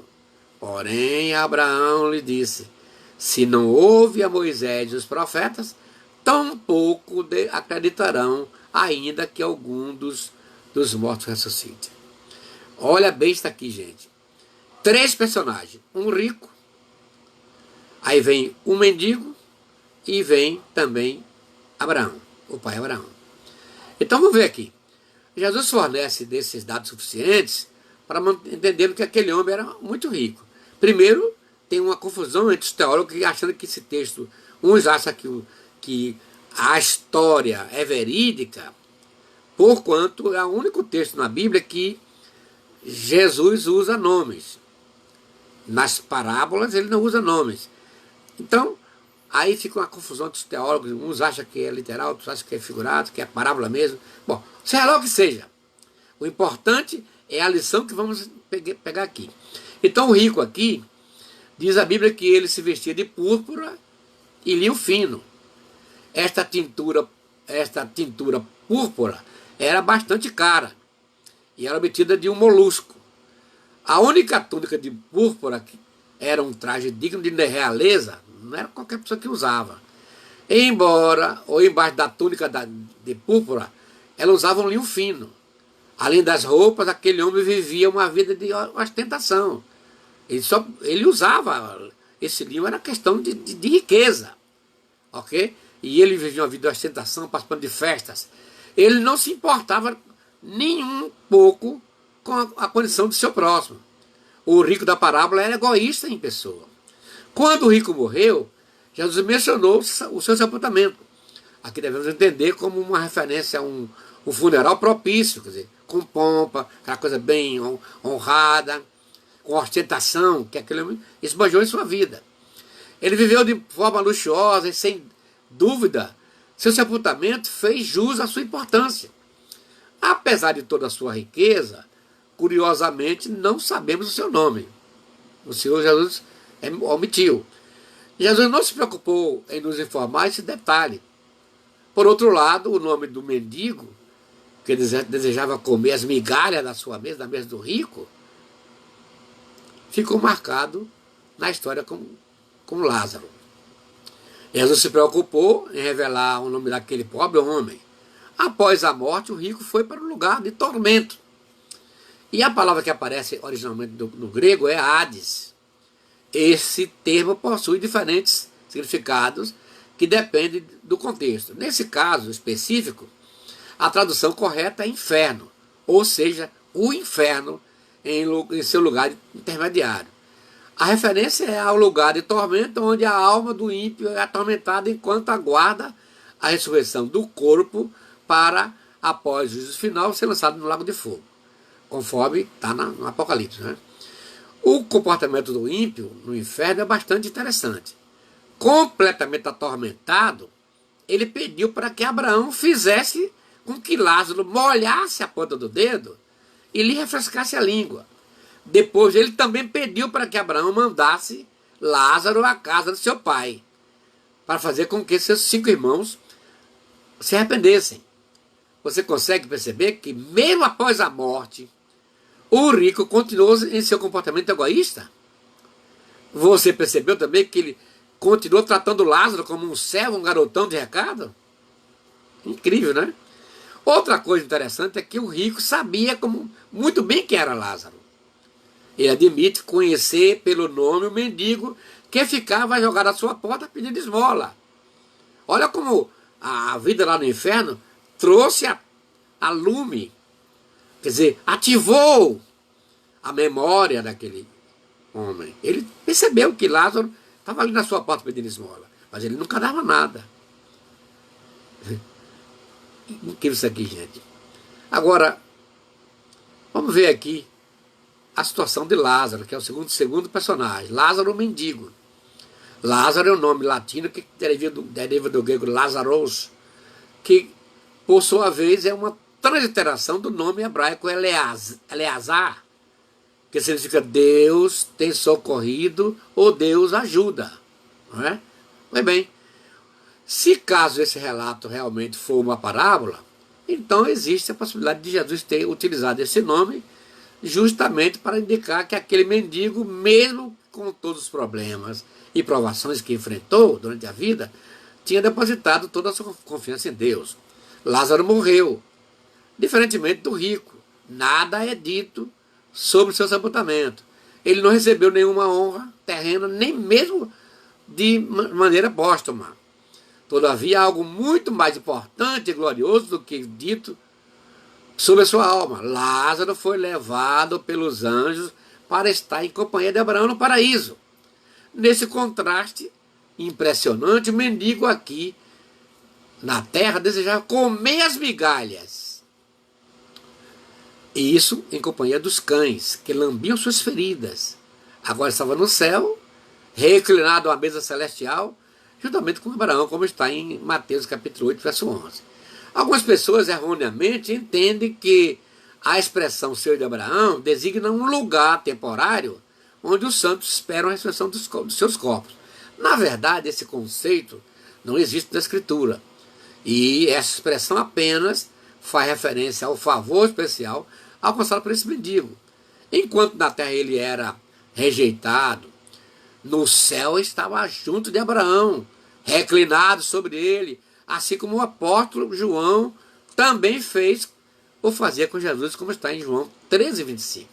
Porém Abraão lhe disse, se não houve a Moisés e os profetas, tampouco acreditarão, ainda que algum dos mortos ressuscite. Olha bem isso aqui, gente. 3 personagens, um rico, aí vem um mendigo e vem também Abraão, o pai Abraão. Então vamos ver aqui. Jesus fornece desses dados suficientes para entender que aquele homem era muito rico. Primeiro, tem uma confusão entre os teólogos achando que esse texto, uns acham que a história é verídica, porquanto é o único texto na Bíblia que Jesus usa nomes. Nas parábolas ele não usa nomes. Então, aí fica uma confusão entre os teólogos, uns acham que é literal, outros acham que é figurado, que é parábola mesmo. Bom, seja lá o que seja. O importante é a lição que vamos pegar aqui. Então o rico aqui, diz a Bíblia que ele se vestia de púrpura e linho fino. Esta tintura púrpura era bastante cara e era obtida de um molusco. A única túnica de púrpura era um traje digno de realeza, não era qualquer pessoa que usava. Embora, ou embaixo da túnica de púrpura, ela usava um linho fino. Além das roupas, aquele homem vivia uma vida de ostentação. Ele usava esse linho, era questão de riqueza. Ok? E ele vivia uma vida de ostentação, participando de festas. Ele não se importava nem um pouco com a condição do seu próximo. O rico da parábola era egoísta em pessoa. Quando o rico morreu, Jesus mencionou o seu sepultamento. Aqui devemos entender como uma referência a um funeral propício, quer dizer, com pompa, aquela coisa bem honrada, com ostentação, que aquele homem esbanjou em sua vida. Ele viveu de forma luxuosa e, sem dúvida, seu sepultamento fez jus à sua importância. Apesar de toda a sua riqueza, curiosamente, não sabemos o seu nome. O Senhor Jesus omitiu. Jesus não se preocupou em nos informar esse detalhe. Por outro lado, o nome do mendigo, que desejava comer as migalhas da sua mesa, da mesa do rico, ficou marcado na história com Lázaro. Jesus se preocupou em revelar o nome daquele pobre homem. Após a morte, o rico foi para um lugar de tormento. E a palavra que aparece originalmente no grego é Hades. Esse termo possui diferentes significados que dependem do contexto. Nesse caso específico, a tradução correta é inferno, ou seja, o inferno em seu lugar intermediário. A referência é ao lugar de tormento onde a alma do ímpio é atormentada enquanto aguarda a ressurreição do corpo para, após o juízo final, ser lançado no lago de fogo, conforme está no Apocalipse, né? O comportamento do ímpio no inferno é bastante interessante. Completamente atormentado, ele pediu para que Abraão fizesse com que Lázaro molhasse a ponta do dedo e lhe refrescasse a língua. Depois ele também pediu para que Abraão mandasse Lázaro à casa de seu pai, para fazer com que seus 5 irmãos se arrependessem. Você consegue perceber que mesmo após a morte, o rico continuou em seu comportamento egoísta? Você percebeu também que ele continuou tratando Lázaro como um servo, um garotão de recado? Incrível, né? Outra coisa interessante é que o rico sabia muito bem quem era Lázaro. Ele admite conhecer pelo nome o mendigo que ficava jogado à sua porta pedindo esmola. Olha como a vida lá no inferno trouxe a lume, quer dizer, ativou a memória daquele homem. Ele percebeu que Lázaro estava ali na sua porta pedindo esmola, mas ele nunca dava nada. Incrível isso aqui, gente. Agora, vamos ver aqui a situação de Lázaro, que é o segundo personagem. Lázaro, o mendigo. Lázaro é um nome latino que deriva do grego Lázaros, que, por sua vez, é uma transliteração do nome hebraico Eleazar, que significa Deus tem socorrido ou Deus ajuda. Não é? Pois bem, se caso esse relato realmente for uma parábola, então existe a possibilidade de Jesus ter utilizado esse nome justamente para indicar que aquele mendigo, mesmo com todos os problemas e provações que enfrentou durante a vida, tinha depositado toda a sua confiança em Deus. Lázaro morreu. Diferentemente do rico, nada é dito sobre o seu sepultamento. Ele não recebeu nenhuma honra terrena, nem mesmo de maneira póstuma. Todavia, algo muito mais importante e glorioso do que dito sobre a sua alma. Lázaro foi levado pelos anjos para estar em companhia de Abraão no paraíso. Nesse contraste impressionante, o mendigo aqui na terra desejava comer as migalhas. E isso em companhia dos cães, que lambiam suas feridas. Agora estava no céu, reclinado à mesa celestial, juntamente com Abraão, como está em Mateus capítulo 8, verso 11. Algumas pessoas erroneamente entendem que a expressão Senhor de Abraão designa um lugar temporário onde os santos esperam a ressurreição dos seus corpos. Na verdade, esse conceito não existe na Escritura. E essa expressão apenas faz referência ao favor especial alcançado por esse mendigo. Enquanto na terra ele era rejeitado, no céu estava junto de Abraão, reclinado sobre ele, assim como o apóstolo João também fez ou fazia com Jesus, como está em João 13:25.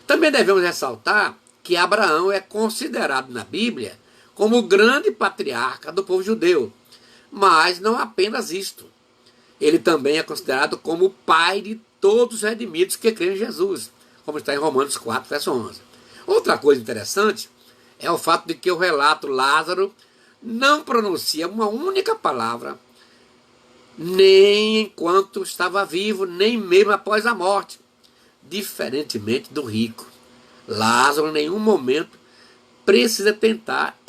Também devemos ressaltar que Abraão é considerado na Bíblia como o grande patriarca do povo judeu. Mas não apenas isto. Ele também é considerado como o pai de todos os redimidos que creem em Jesus, como está em Romanos 4, verso 11. Outra coisa interessante é o fato de que o relato Lázaro não pronuncia uma única palavra, nem enquanto estava vivo, nem mesmo após a morte, diferentemente do rico. Lázaro em nenhum momento precisa tentar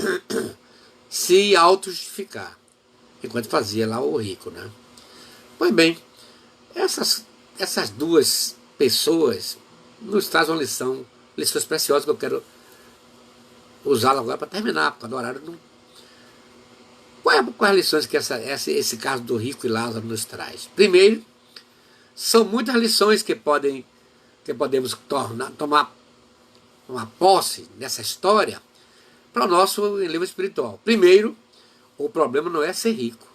se auto-justificar, enquanto fazia lá o rico, né? Pois bem, essas duas pessoas nos trazem uma lições preciosas que eu quero usá-la agora para terminar, porque o horário não... Quais as lições que esse caso do rico e Lázaro nos traz? Primeiro, são muitas lições que podemos tomar uma posse nessa história para o nosso livro espiritual. Primeiro, o problema não é ser rico.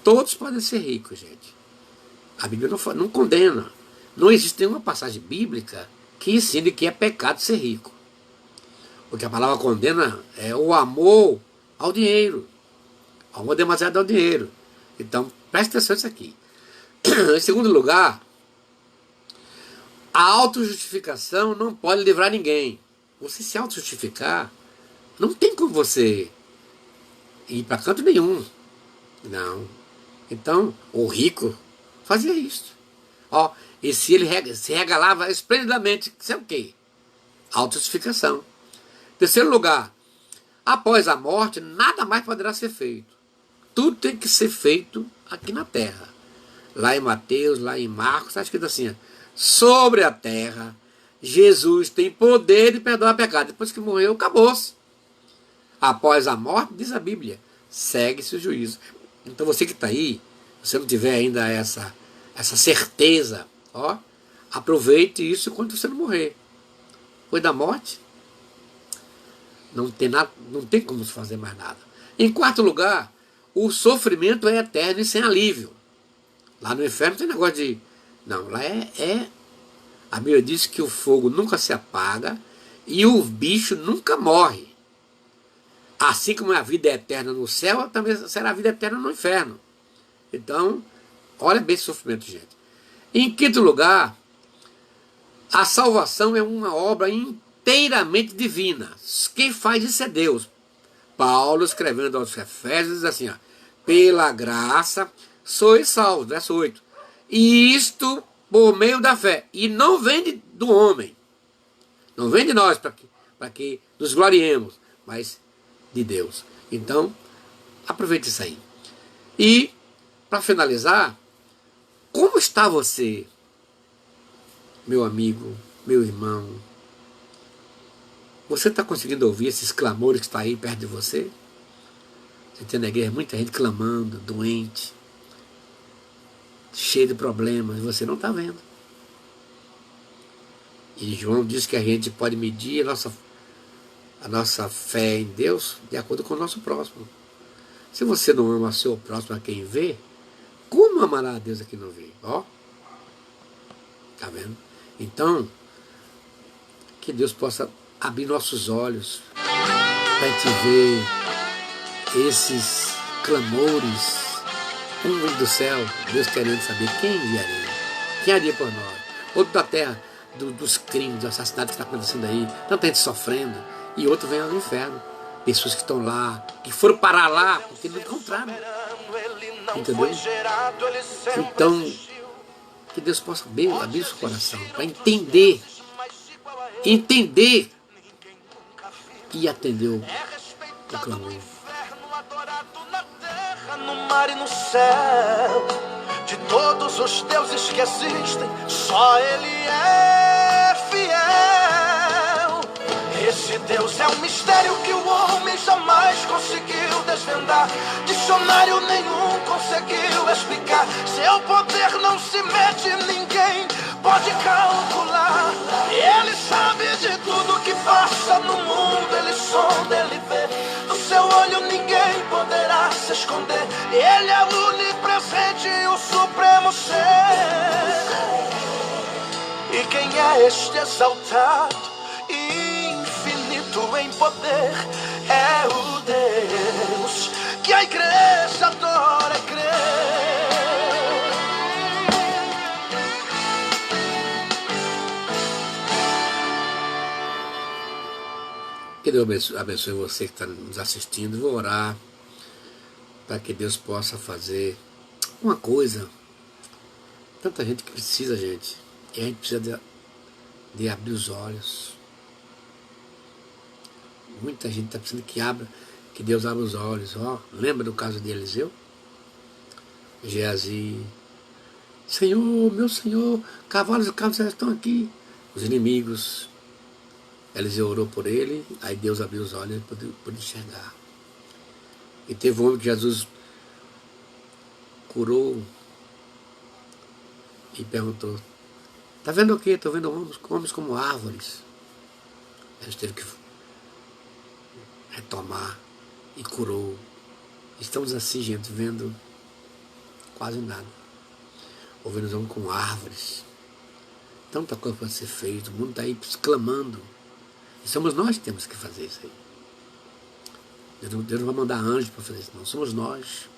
Todos podem ser ricos, gente. A Bíblia não condena. Não existe nenhuma passagem bíblica que ensine que é pecado ser rico. O que a palavra condena é o amor ao dinheiro. O amor demasiado ao dinheiro. Então, preste atenção nisso aqui. Em segundo lugar, a autojustificação não pode livrar ninguém. Você se autojustificar, não tem como você ir para canto nenhum. Não. Então, o rico fazia isso. Ó, e se ele se regalava esplendidamente, isso é o quê? Autojustificação. Terceiro lugar, após a morte, nada mais poderá ser feito. Tudo tem que ser feito aqui na terra. Lá em Mateus, lá em Marcos, está escrito assim, ó, sobre a terra, Jesus tem poder de perdoar pecado. Depois que morreu, acabou-se. Após a morte, diz a Bíblia, segue-se o juízo. Então você que está aí, se você não tiver ainda essa certeza, ó, aproveite isso enquanto você não morrer. Depois da morte, não tem nada, não tem como se fazer mais nada. Em quarto lugar, o sofrimento é eterno e sem alívio. Lá no inferno não tem negócio de... Não, lá a Bíblia diz que o fogo nunca se apaga e o bicho nunca morre. Assim como a vida é eterna no céu, também será a vida eterna no inferno. Então, olha bem esse sofrimento, gente. Em quinto lugar, a salvação é uma obra inteiramente divina. Quem faz isso é Deus. Paulo, escrevendo aos Efésios, diz assim, ó, pela graça sois salvos, verso 8. E isto por meio da fé. E não vem do homem. Não vem de nós para que nos gloriemos, mas de Deus. Então, aproveite isso aí. E, para finalizar, como está você, meu amigo, meu irmão? Você está conseguindo ouvir esses clamores que estão aí perto de você? Você tem na igreja muita gente clamando, doente, cheio de problemas, e você não está vendo. E João diz que a gente pode medir a nossa fé em Deus de acordo com o nosso próximo. Se você não ama o seu próximo a quem vê, como amará a Deus a quem não vê? Ó, tá vendo? Então, que Deus possa abrir nossos olhos para a gente ver esses clamores, um do céu, Deus querendo saber quem enviaria, quem haria por nós. Outro da terra, dos crimes, dos assassinatos que está acontecendo aí, tanta gente sofrendo, e outro vem ao inferno. Pessoas que estão lá, que foram parar lá, porque não encontraram. Entendeu? Então, que Deus possa abrir o seu coração, para entender e atender o clamor. No mar e no céu, de todos os deuses que existem, só Ele é fiel. Esse Deus é um mistério que o homem jamais conseguiu desvendar. Dicionário nenhum conseguiu explicar. Seu poder não se mede, ninguém pode calcular. Ele sabe de tudo que passa no mundo, Ele sonda, Ele vê. Do seu olho ninguém poderá se esconder. Ele é o onipresente, o supremo ser. E quem é este exaltado e infinito em poder? É o Deus que a igreja adora crer. Que Deus abençoe você que está nos assistindo. Vou orar para que Deus possa fazer uma coisa. Tanta gente que precisa, gente. E a gente precisa de abrir os olhos. Muita gente está precisando que Deus abra os olhos. Ó, lembra do caso de Eliseu? Geazi. Senhor, meu Senhor, cavalos e carros já estão aqui. Os inimigos. Eliseu orou por ele, aí Deus abriu os olhos e pôde enxergar. E teve um homem que Jesus curou e perguntou, está vendo o quê? Estou vendo homens como árvores. Jesus teve que retomar e curou. Estamos assim, gente, vendo Quase nada. Hoje nós vamos com árvores. Tanta coisa pode ser feita, o mundo está aí clamando. E somos nós que temos que fazer isso aí. Deus não vai mandar anjos para fazer isso, não. Somos nós,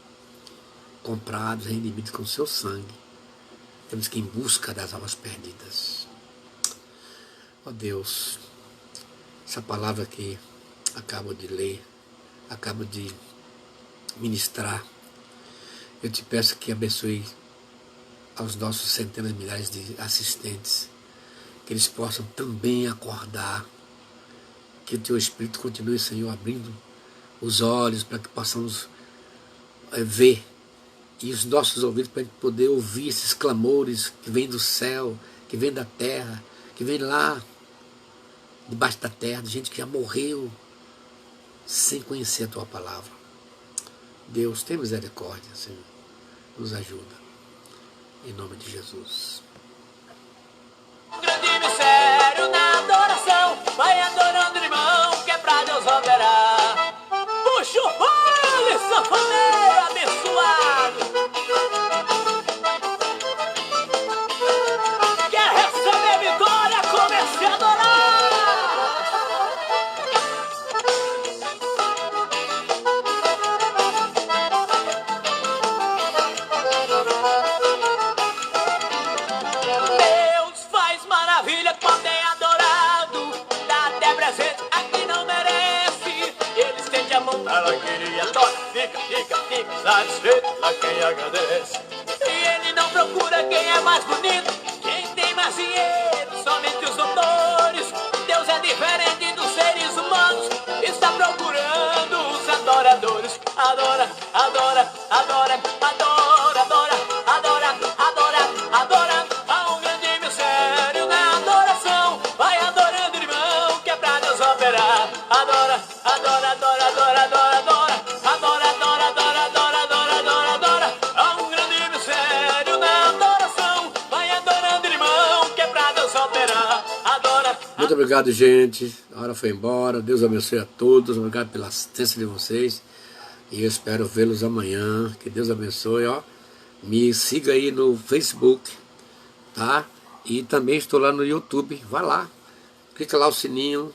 comprados, redimidos com o seu sangue. Temos que ir em busca das almas perdidas. Ó Deus, essa palavra que acabo de ler, acabo de ministrar, eu te peço que abençoe aos nossos centenas de milhares de assistentes, que eles possam também acordar, que o teu Espírito continue, Senhor, abrindo os olhos para que possamos ver, e os nossos ouvidos para poder ouvir esses clamores que vêm do céu, que vêm da terra, que vêm lá debaixo da terra, de gente que já morreu sem conhecer a tua palavra. Deus, tem misericórdia, Senhor, nos ajuda, em nome de Jesus. Um grande mistério na adoração, vai adorando, irmão, que é pra Deus operar. Puxa o fole, sanfoneiro abençoado. Quer receber vitória, comece a adorar. Deus faz maravilha quando é adorado, dá até presente a quem não merece. Ele estende a mão para quem ele adora, fica satisfeito a quem agradece. E ele não procura quem é mais bonito, quem tem mais dinheiro, somente os doutores. Deus é diferente dos seres humanos, está procurando os adoradores. Adora, adora, adora, adora, adora, adora, adora, adora. Há um grande mistério na adoração, vai adorando, irmão, que é pra Deus operar. Adora, adora, adora, adora, adora, adora, adora, adora, adora, adora, adora, adora, adora. Há um grande mistério na adoração, vai adorando, irmão, que é pra Deus operar. Adora. Muito obrigado, gente. A hora foi embora. Deus abençoe a todos. Obrigado pela assistência de vocês. E eu espero vê-los amanhã. Que Deus abençoe. Ó. Me siga aí no Facebook, tá? E também estou lá no YouTube. Vai lá. Clica lá o sininho.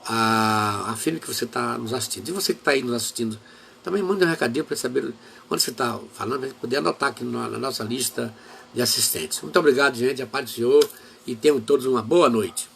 Afirme que você está nos assistindo. E você que está aí nos assistindo, também manda um recadinho para saber onde você está falando, para poder anotar aqui na nossa lista de assistentes. Muito obrigado, gente. A paz do Senhor. E tenham todos uma boa noite.